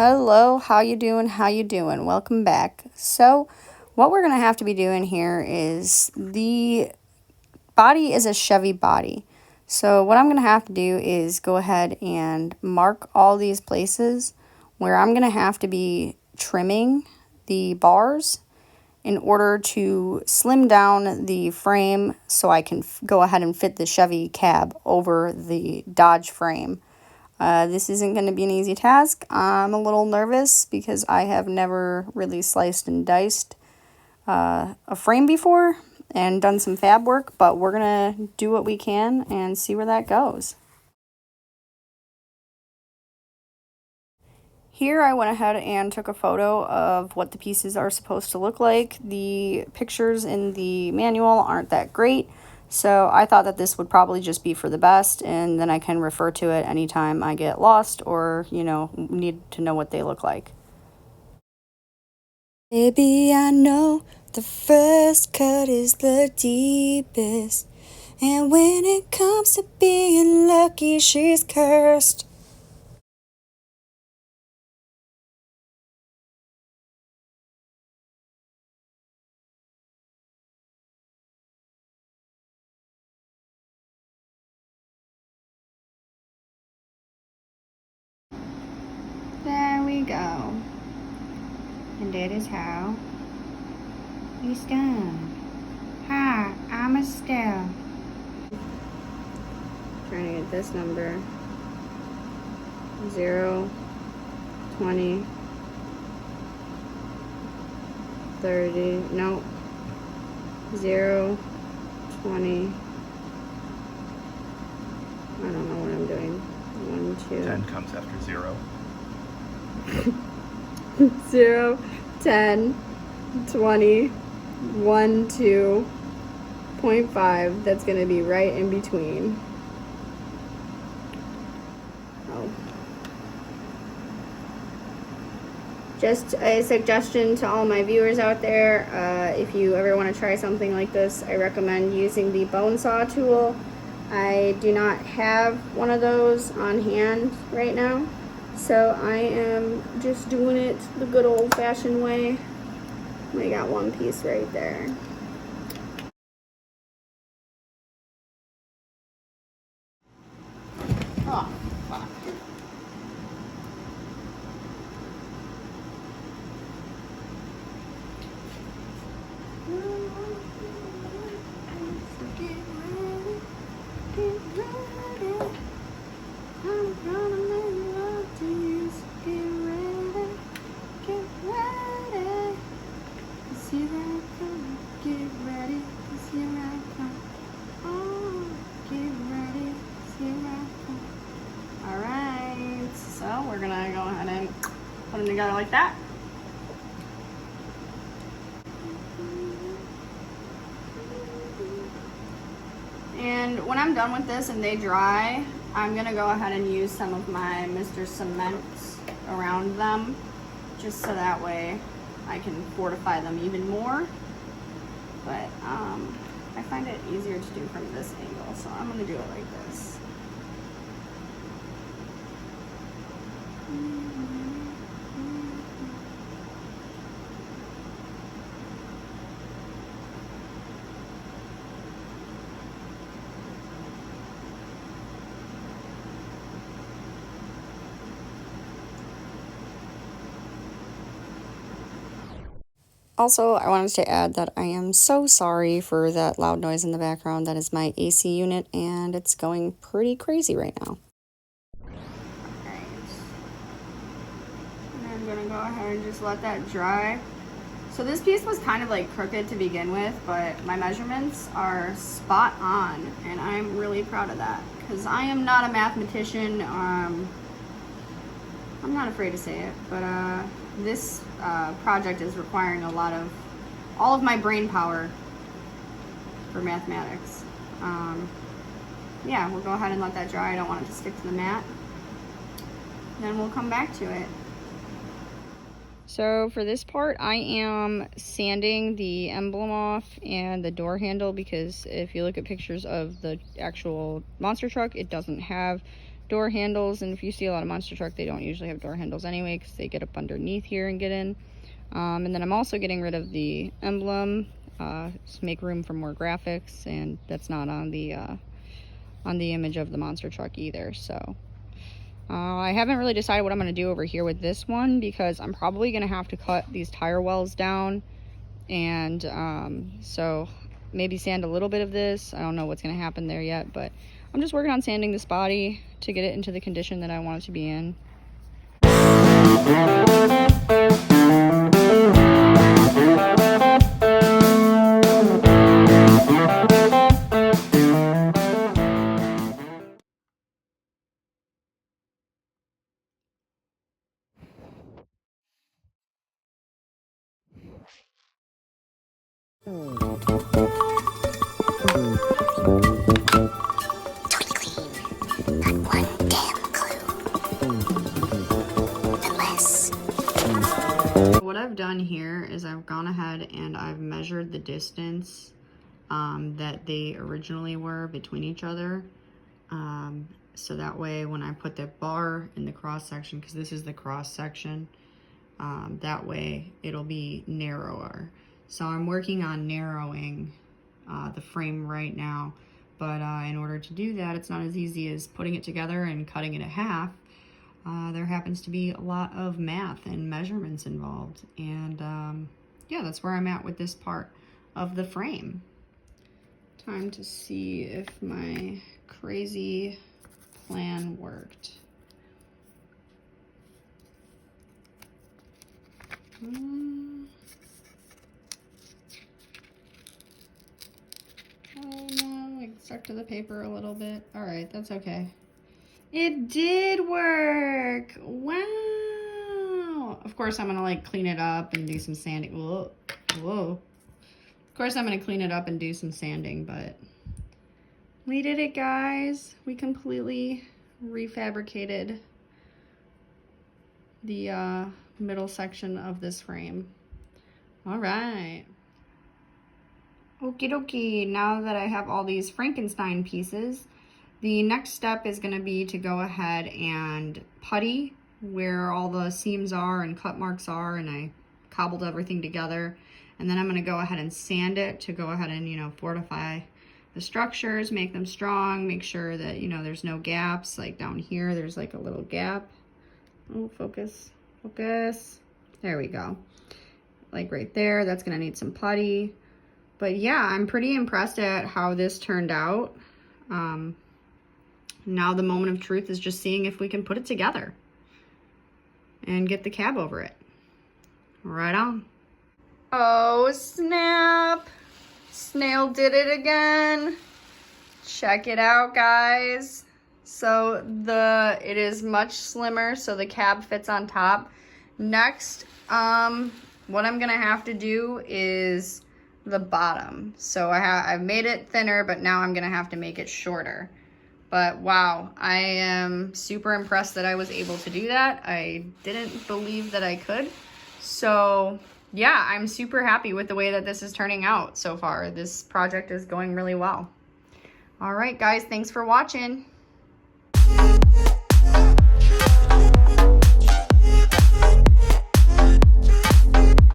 Hello, how you doing? How you doing? Welcome back. So, what we're going to have to be doing here is the body is a Chevy body. So, what I'm going to have to do is go ahead and mark all these places where I'm going to have to be trimming the bars in order to slim down the frame so I can go ahead and fit the Chevy cab over the Dodge frame. This isn't going to be an easy task. I'm a little nervous because I have never really sliced and diced a frame before and done some fab work, but we're going to do what we can and see where that goes. Here I went ahead and took a photo of what the pieces are supposed to look like. The pictures in the manual aren't that great, so I thought that this would probably just be for the best, and then I can refer to it anytime I get lost or, need to know what they look like. Baby, I know the first cut is the deepest, and when it comes to being lucky, she's cursed. There we go. And that is how it's done. Hi, I'm Estelle. Trying to get this number. 0, 20, 30, nope. 0, 20. I don't know what I'm doing. 1, 2. 10 comes after 0. 0, 10, 20, 1, 2, 0.5. That's going to be right in between. Oh. Just a suggestion to all my viewers out there, if you ever want to try something like this, I recommend using the bone saw tool. I do not have one of those on hand right now, so I am just doing it the good old-fashioned way. I got one piece right there. Oh, fuck. We're gonna go ahead and put them together like that. And when I'm done with this and they dry, I'm gonna go ahead and use some of my Mr. Cement around them, just so that way I can fortify them even more. But I find it easier to do from this angle, so I'm gonna do it like this. Also, I wanted to add that I am so sorry for that loud noise in the background. That is my AC unit, and it's going pretty crazy right now. Alright. And I'm gonna go ahead and just let that dry. So this piece was kind of like crooked to begin with, but my measurements are spot on, and I'm really proud of that, because I am not a mathematician. I'm not afraid to say it, but this project is requiring all of my brain power for mathematics. Yeah, we'll go ahead and let that dry. I don't want it to stick to the mat. Then we'll come back to it. So for this part, I am sanding the emblem off and the door handle, because if you look at pictures of the actual monster truck, it doesn't have door handles. And if you see a lot of monster truck, they don't usually have door handles anyway, because they get up underneath here and get in. And then I'm also getting rid of the emblem to make room for more graphics, and that's not on the image of the monster truck either. So I haven't really decided what I'm going to do over here with this one, because I'm probably going to have to cut these tire wells down, and so maybe sand a little bit of this. I don't know what's going to happen there yet, but I'm just working on sanding this body to get it into the condition that I want it to be in. What I've done here is I've gone ahead and I've measured the distance that they originally were between each other. So that way when I put that bar in the cross section, because this is the cross section, that way it'll be narrower. So I'm working on narrowing the frame right now, but in order to do that, it's not as easy as putting it together and cutting it in half. There happens to be a lot of math and measurements involved, and yeah, that's where I'm at with this part of the frame. Time to see if my crazy plan worked. Oh no, like stuck to the paper a little bit. All right, that's okay. It did work. Wow. Of course, I'm gonna like clean it up and do some sanding. Whoa. Of course, I'm gonna clean it up and do some sanding, but we did it, guys. We completely refabricated the middle section of this frame. All right. Okie dokie. Now that I have all these Frankenstein pieces, the next step is going to be to go ahead and putty where all the seams are and cut marks are, and I cobbled everything together. And then I'm going to go ahead and sand it to go ahead and, you know, fortify the structures, make them strong, make sure that, you know, there's no gaps. Like down here, there's like a little gap. Oh, focus, focus. There we go. Like right there, that's going to need some putty. But yeah, I'm pretty impressed at how this turned out. Now the moment of truth is just seeing if we can put it together and get the cab over it. Right on. Oh snap! Snail did it again. Check it out, guys. So it is much slimmer, so the cab fits on top. Next, what I'm gonna have to do is the bottom. So I've made it thinner, but now I'm gonna have to make it shorter. But wow, I am super impressed that I was able to do that. I didn't believe that I could. So yeah, I'm super happy with the way that this is turning out so far. This project is going really well. All right, guys, thanks for watching.